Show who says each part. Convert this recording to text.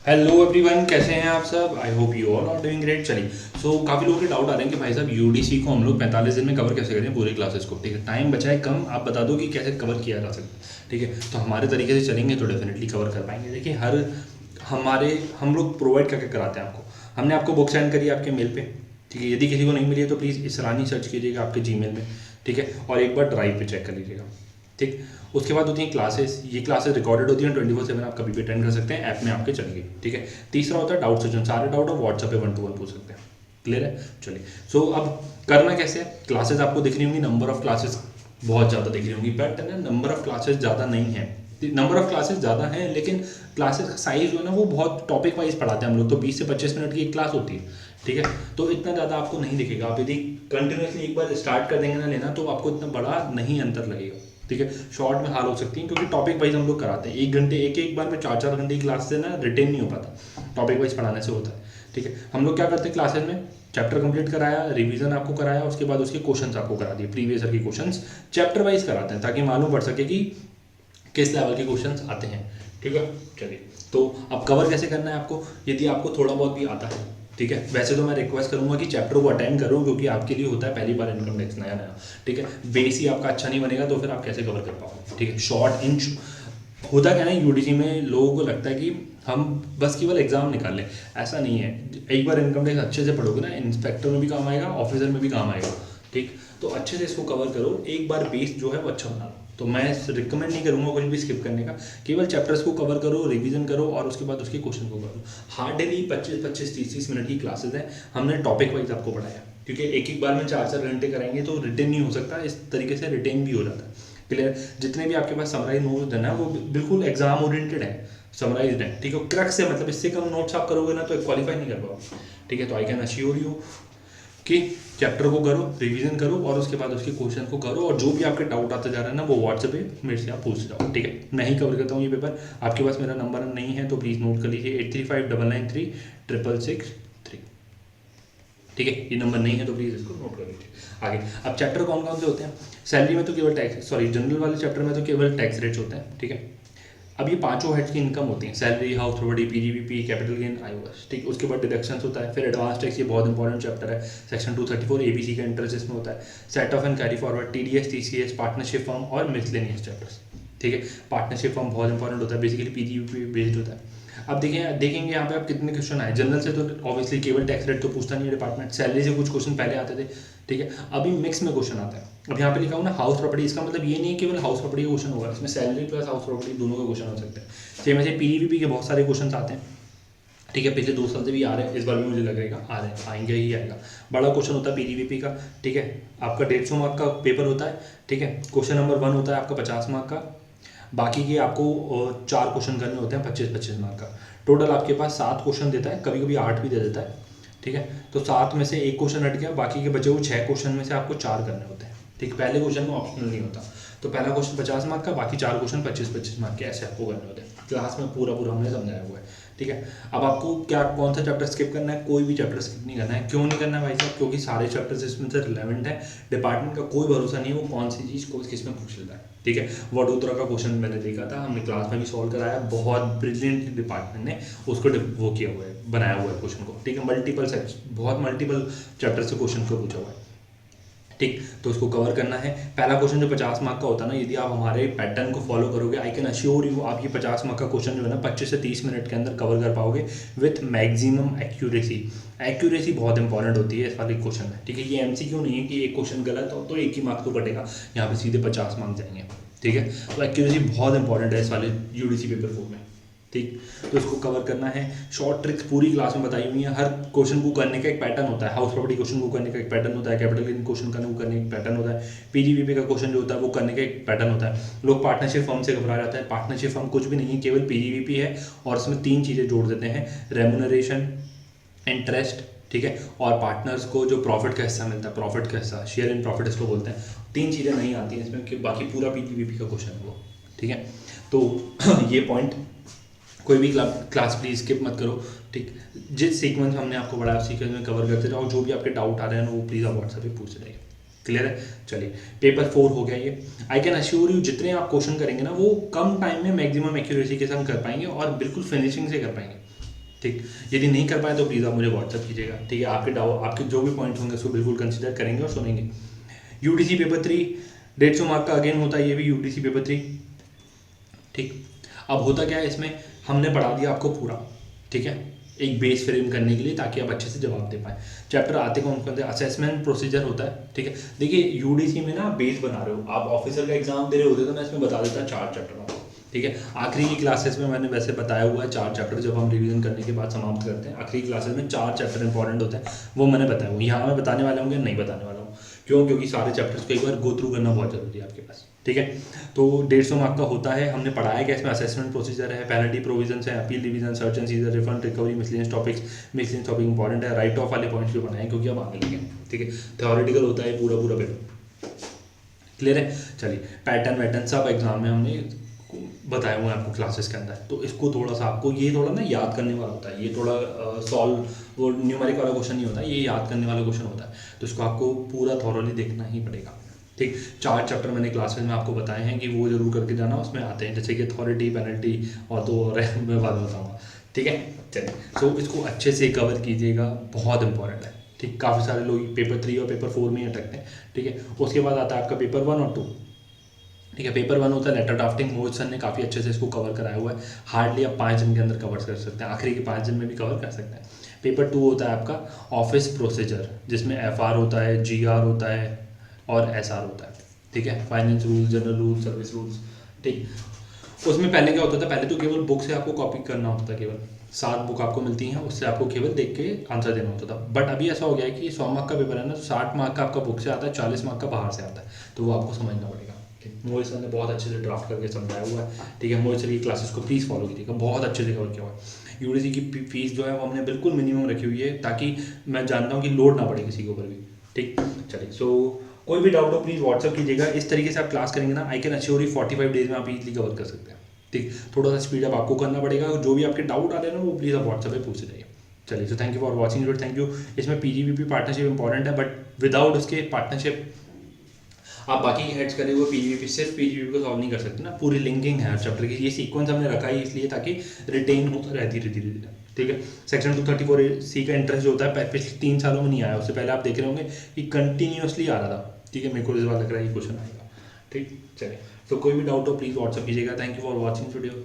Speaker 1: Hello everyone, कैसे हैं आप सब। I hope you all are doing great. चलिए, काफ़ी लोगों के डाउट आ रहे हैं कि भाई साहब यूडीसी को हम लोग 45 दिन में कवर कैसे करें पूरी क्लासेस को। ठीक है, टाइम बचा है कम, आप बता दो कि कैसे कवर किया जा सकता है। ठीक है, तो हमारे तरीके से चलेंगे तो डेफिनेटली कवर कर पाएंगे। देखिए, हम लोग प्रोवाइड करके कराते हैं आपको। हमने आपको बुक सेंड करी आपके मेल पे। ठीक है, यदि किसी को नहीं मिली है तो प्लीज़ इसरानी सर्च कीजिएगा आपके जीमेल में। ठीक है, और एक बार ड्राइव पे चेक कर लीजिएगा। ठीक, उसके बाद होती हैं क्लासेस। ये क्लासेस रिकॉर्डेड होती हैं 24/7, आप कभी भी अटेंड कर सकते हैं, ऐप में आपके चलेंगे। ठीक है, तीसरा होता है डाउट सेशन। सारे डाउट आप व्हाट्सएप पे 1-to-1 पूछ सकते हैं। क्लियर है। चलिए, अब करना कैसे है। क्लासेस आपको दिख रही होंगी, नंबर ऑफ क्लासेस बहुत ज़्यादा दिख रही होंगी, बट ना नंबर ऑफ क्लासेस ज़्यादा नहीं है। नंबर ऑफ क्लासेस ज़्यादा हैं, लेकिन क्लासेस का साइज जो है ना वो बहुत टॉपिक वाइज पढ़ाते हैं हम लोग। तो 20 से 25 मिनट की एक क्लास होती है। ठीक है, तो इतना ज़्यादा आपको नहीं दिखेगा। आप यदि कंटिन्यूसली एक बार स्टार्ट कर देंगे ना लेना, तो आपको इतना बड़ा नहीं अंतर लगेगा। ठीक है, शॉर्ट में हाल हो सकती है, क्योंकि टॉपिक वाइज हम लोग कराते हैं। एक घंटे एक बार में 4-4 घंटे की क्लास से ना रिटेन नहीं हो पाता, टॉपिक वाइज पढ़ाने से होता है। ठीक है, हम लोग क्या करते हैं क्लासेस में, चैप्टर कंप्लीट कराया, रिवीजन आपको कराया, उसके बाद उसके क्वेश्चंस आपको करा दिए, प्रीवियस ईयर के क्वेश्चंस चैप्टर वाइज कराते हैं, ताकि मालूम पड़ सके कि किस लेवल के क्वेश्चंस आते हैं। ठीक है, चलिए, तो अब कवर कैसे करना है आपको, यदि आपको थोड़ा बहुत भी आता है। ठीक है, वैसे तो मैं रिक्वेस्ट करूंगा कि चैप्टर को अटेंड करो, क्योंकि आपके लिए होता है पहली बार इनकम टैक्स नया नया। ठीक है, बेस ही आपका अच्छा नहीं बनेगा तो फिर आप कैसे कवर कर पाओगे। ठीक है, शॉर्ट इन होता क्या है ना, यूडीसी में लोगों को लगता है कि हम बस केवल एग्जाम निकाल लें। ऐसा नहीं है। एक बार इनकम टैक्स अच्छे से पढ़ोगे ना, इंस्पेक्टर में भी काम आएगा, ऑफिसर में भी काम आएगा। ठीक, तो अच्छे से इसको कवर करो, एक बार बेस जो है वो अच्छा बना लो। तो मैं रिकमेंड नहीं करूँगा कुछ भी स्किप करने का। केवल चैप्टर्स को कवर करो, रिवीजन करो, और उसके बाद उसके क्वेश्चन को करो। हार्डली 25-25, 30-30 मिनट की क्लासेज हैं। हमने टॉपिक वाइज आपको पढ़ाया, क्योंकि एक बार में 4-4 घंटे कराएंगे तो रिटेन नहीं हो सकता। इस तरीके से रिटेन भी हो जाता है। क्लियर। जितने भी आपके पास समराइज नोट्स है ना, वो बिल्कुल एग्जाम ओरिएंटेड है, समराइज्ड है। ठीक है, क्रक्स से मतलब इससे कम नोट्स आप करोगे ना तो क्वालिफाई नहीं कर पाओगे। ठीक है, तो आई कैन अश्योर यू कि चैप्टर को करो, रिवीजन करो, और उसके बाद उसके क्वेश्चन को करो, और जो भी आपके डाउट आते जा रहा है ना वो व्हाट्सएप पे मेरे से आप पूछ जाओ। ठीक है, मैं ही कवर करता हूँ ये पेपर। आपके पास मेरा नंबर नहीं है तो प्लीज़ नोट कर लीजिए, 835993 666 3। ठीक है, ये नंबर नहीं है तो प्लीज़ इसको नोट कर लीजिए। आगे, अब चैप्टर कौन कौन से होते हैं। सैलरी में तो केवल टैक्स, सॉरी जनरल वाले चैप्टर में तो केवल टैक्स रेट्स होते हैं। ठीक है, अब ये पांचों हेड्स की इनकम होती है, salary, house property, PGBP, capital gain, iOS. ठीक, उसके बाद डिडक्शंस होता है। फिर एडवांस टैक्स, ये बहुत इंपॉर्टेंट चैप्टर है, सेक्शन 234 एबीसी का इंटरेस्ट इसमें होता है। Set of and carry forward, TDS, TCS, partnership form और मिसलेनियस चैप्टर्स। ठीक है, पार्टनरशिप फॉर्म बहुत इंपॉर्टेंट होता है, बेसिकली पीजीबीपी बेस्ड होता है। अब देखेंगे यहाँ पे आप कितने क्वेश्चन आए। जनरल से तो ऑब्वियसली केवल टैक्स रेट तो पूछता नहीं है डिपार्टमेंट, सैलरी से कुछ क्वेश्चन पहले आते थे। ठीक है, अभी मिक्स में क्वेश्चन आता है। अब यहाँ पे लिखा हूँ ना हाउस प्रॉपर्टी, इसका मतलब ये नहीं है केवल हाउस प्रॉपर्टी का क्वेश्चन होगा, इसमें सैलरी प्लस हाउस प्रॉपर्टी दोनों का क्वेश्चन हो सकता है। सेम ऐसे पीजीबीपी के बहुत सारे क्वेश्चन आते हैं। ठीक है, पिछले 2 साल से भी आ रहे हैं, इस बार भी मुझे लगेगा आ रहे हैं, आएंगे ही आएगा। बड़ा क्वेश्चन होता है पीजीबीपी का। ठीक है, आपका 150 मार्क का पेपर होता है। ठीक है, क्वेश्चन नंबर 1 होता है आपका 50 मार्क का, बाकी के आपको 4 क्वेश्चन करने होते हैं 25-25 मार्क का। टोटल आपके पास 7 क्वेश्चन देता है, कभी कभी 8 भी दे देता है। ठीक है, तो 7 में से एक क्वेश्चन हट गया, बाकी के बचे हुए 6 क्वेश्चन में से आपको 4 करने होते हैं। ठीक, पहले क्वेश्चन में ऑप्शनल नहीं होता। तो पहला क्वेश्चन 50 मार्क का, बाकी 4 क्वेश्चन 25-25 मार्क के, ऐसे आपको करने होते हैं। क्लास में पूरा पूरा हमने समझाया हुआ है। ठीक है, अब आपको क्या कौन सा चैप्टर स्किप करना है, कोई भी चैप्टर स्किप नहीं करना है। क्यों नहीं करना है भाई साहब, क्योंकि सारे चैप्टर्स इसमें से रिलेवेंट है। डिपार्टमेंट का कोई भरोसा नहीं है वो कौन सी चीज़ को किस में पूछ लेता है। ठीक है, वडोदरा का क्वेश्चन मैंने देखा था, हमने क्लास में भी सॉल्व कराया, बहुत ब्रिलियंट डिपार्टमेंट ने उसको वो किया हुआ है, बनाया हुआ है क्वेश्चन को। ठीक है, बहुत मल्टीपल चैप्टर से क्वेश्चन को पूछा हुआ है। ठीक, तो उसको कवर करना है। पहला क्वेश्चन जो 50 मार्क का होता है ना, यदि आप हमारे पैटर्न को फॉलो करोगे, आई कैन अश्योर यू आप ये 50 मार्क का क्वेश्चन जो है ना 25 से 30 मिनट के अंदर कवर कर पाओगे विथ मैक्सिमम एक्यूरेसी। एक्यूरेसी बहुत इंपॉर्टेंट होती है इस वाले क्वेश्चन में। ठीक है, ये एमसीक्यू नहीं है कि एक क्वेश्चन गलत हो तो एक ही मार्क तो कटेगा, यहाँ पे सीधे 50 मार्क जाएंगे। ठीक है, तो एक्यूरेसी बहुत इंपॉर्टेंट है इस वाले यूडीसी पेपर 4 में। ठीक, तो इसको कवर करना है। शॉर्ट ट्रिक्स पूरी क्लास में बताई हुई है। हर क्वेश्चन को करने का एक पैटर्न होता है, हाउस प्रॉपर्टी क्वेश्चन को करने का एक पैटर्न होता है, कैपिटल गेन क्वेश्चन करने का एक पैटर्न होता है, पीजीबीपी का क्वेश्चन जो होता है वो करने का एक पैटर्न होता है। लोग पार्टनरशिप फर्म से घबरा जाते हैं, पार्टनरशिप फर्म कुछ भी नहीं है, केवल पीजीबीपी है, और इसमें 3 चीज़ें जोड़ देते हैं, रेमुनरेशन, इंटरेस्ट, ठीक है, और पार्टनर्स को जो प्रॉफिट का हिस्सा मिलता है, प्रॉफिट का हिस्सा, शेयर इन प्रॉफिट इसको बोलते हैं। 3 चीज़ें नहीं आती हैं इसमें, कि बाकी पूरा पीजीबीपी का क्वेश्चन है वो। ठीक है, तो ये पॉइंट कोई भी क्लास प्लीज स्किप मत करो। ठीक, जिस सीक्वेंस हमने आपको पढ़ाया उस सीक्वेंस में कवर करते रहो, जो भी आपके डाउट आ रहे हैं ना वो प्लीज़ आप व्हाट्सएप पे पूछ रहे हैं। क्लियर है। चलिए, पेपर 4 हो गया ये। आई कैन अश्योर यू जितने आप क्वेश्चन करेंगे ना वो कम टाइम में मैक्सिमम एक्यूरेसी के साथ कर पाएंगे और बिल्कुल फिनिशिंग से कर पाएंगे। ठीक, यदि नहीं कर पाए तो प्लीज़ आप मुझे व्हाट्सअप कीजिएगा, ठीक है। आपके जो भी पॉइंट होंगे उसको बिल्कुल कंसिडर करेंगे और सुनेंगे। यूटीसी पेपर 3 150 मार्क का अगेन होता है, ये भी यूटीसी पेपर 3, ठीक। अब होता क्या है इसमें, हमने पढ़ा दिया आपको पूरा, ठीक है, एक बेस फ्रेम करने के लिए, ताकि आप अच्छे से जवाब दे पाएँ। चैप्टर आते कौन कौन से, असेसमेंट प्रोसीजर होता है, ठीक है। देखिए यूडीसी में ना बेस बना रहे हो आप, ऑफिसर का एग्जाम दे रहे होते तो मैं इसमें बता देता 4 चैप्टर आपको, ठीक है। आखिरी की क्लासेस में मैंने वैसे बताया हुआ है 4 चैप्टर, जब हम रिवीजन करने के बाद समाप्त करते हैं आखिरी क्लासेस में 4 चैप्टर इंपॉर्टेंट होते हैं, वो मैंने बताया हुआ। यहाँ मैं बताने वाला हूँ, नहीं बताने वाला हूँ, क्यों, क्योंकि सारे चैप्टर्स को एक बार गो थ्रू करना बहुत जरूरी है आपके पास, ठीक है। तो 150 मार्क का होता है, हमने पढ़ाया क्या इसमें, असेसमेंट प्रोसीजर है, पेनल्टी प्रोविजन है, appeal division, search and seizure, refund, recovery, miscellaneous topic important है, राइट ऑफ वाले पॉइंट्स भी बनाए क्योंकि अब आने लगे, ठीक है। थ्योरेटिकल होता है पूरा पूरा पेपर, क्लियर है। चलिए पैटर्न वैटर्न सब एग्जाम में हमने बताया हुआ है आपको क्लासेस के अंदर, तो इसको थोड़ा सा आपको ये थोड़ा ना याद करने वाला होता है, ये थोड़ा सॉल्व वो न्यूमेरिक वाला क्वेश्चन नहीं होता, ये याद करने वाला क्वेश्चन होता है, तो इसको आपको पूरा थॉरली देखना ही पड़ेगा, ठीक। 4 चैप्टर मैंने क्लासेस में आपको बताए हैं कि वो जरूर करके जाना, उसमें आते हैं जैसे कि अथॉरिटी, पेनल्टी और तो और मैं बाद में बताऊँगा, ठीक है। चलिए सो इसको अच्छे से कवर कीजिएगा, बहुत इंपॉर्टेंट है, ठीक। काफ़ी सारे लोग पेपर 3 और पेपर 4 में ही अटकते हैं, ठीक है। उसके बाद आता है आपका पेपर 1 और 2, ठीक है। पेपर 1 होता है लेटर ड्राफ्टिंग, मोहित सर ने काफ़ी अच्छे से इसको कवर कराया हुआ है, हार्डली आप 5 दिन के अंदर कवर कर सकते हैं, आखिरी के 5 दिन में भी कवर कर सकते हैं। पेपर 2 होता है आपका ऑफिस प्रोसीजर, जिसमें FR होता है, GR होता है और SR होता है, ठीक है, finance rules, general rules, service rules, ठीक। उसमें पहले क्या होता था, पहले तो केवल बुक से आपको कॉपी करना होता था, केवल 7 बुक आपको मिलती हैं, उससे आपको केवल देख के आंसर देना होता था। बट अभी ऐसा हो गया है कि 100 मार्क का पेपर है ना, तो 60 मार्क का आपका बुक से आता है, 40 मार्क का बाहर से आता है, तो वो आपको समझना पड़ेगा। मोहित सर ने बहुत अच्छे से ड्राफ्ट करके समझाया हुआ है, ठीक है। मोहित सर की क्लासेस को प्लीज़ फॉलो कीजिएगा, बहुत अच्छे से कवर किया हुआ है। यूडीसी की फीस जो है वो हमने बिल्कुल मिनिमम रखी हुई है, ताकि मैं जानता हूँ कि लोड ना पड़े किसी के ऊपर भी, ठीक। चलिए सो कोई भी डाउट हो प्लीज़ व्हाट्सअप कीजिएगा, इस तरीके से आप क्लास करेंगे ना, I can assure you 45 days में आप इजीली कवर कर सकते हैं, ठीक। थोड़ा सा स्पीड अप आपको करना पड़ेगा, जो भी आपके डाउट आ रहे हैं ना वो प्लीज़ आप व्हाट्सएप पे पूछ जाइए। चलिए so thank you for watching video, thank you. इसमें PGBP पार्टनरशिप इंपॉर्टेंट है, बट विदाउट उसके पार्टनरशिप आप बाकी हेड्स करे हुए PGBP, सिर्फ PGBP को सॉल्व नहीं कर सकते ना, पूरी लिंकिंग है हर चैप्टर की, ये सीक्वेंस हमने रखा है इसलिए ताकि रिटेन होता रहे धीरे धीरे धीरे, ठीक है। सेक्शन 234C का इंटरेस्ट जो होता है पिछले 3 सालों में नहीं आया, उससे पहले आप देख रहे होंगे कि कंटिन्यूसली आ रहा था, ठीक है। मेरे को इस बार लग रहा है ये क्वेश्चन आएगा, ठीक। चलिए तो कोई भी डाउट हो प्लीज़ व्हाट्सअप कीजिएगा। Thank you for watching video.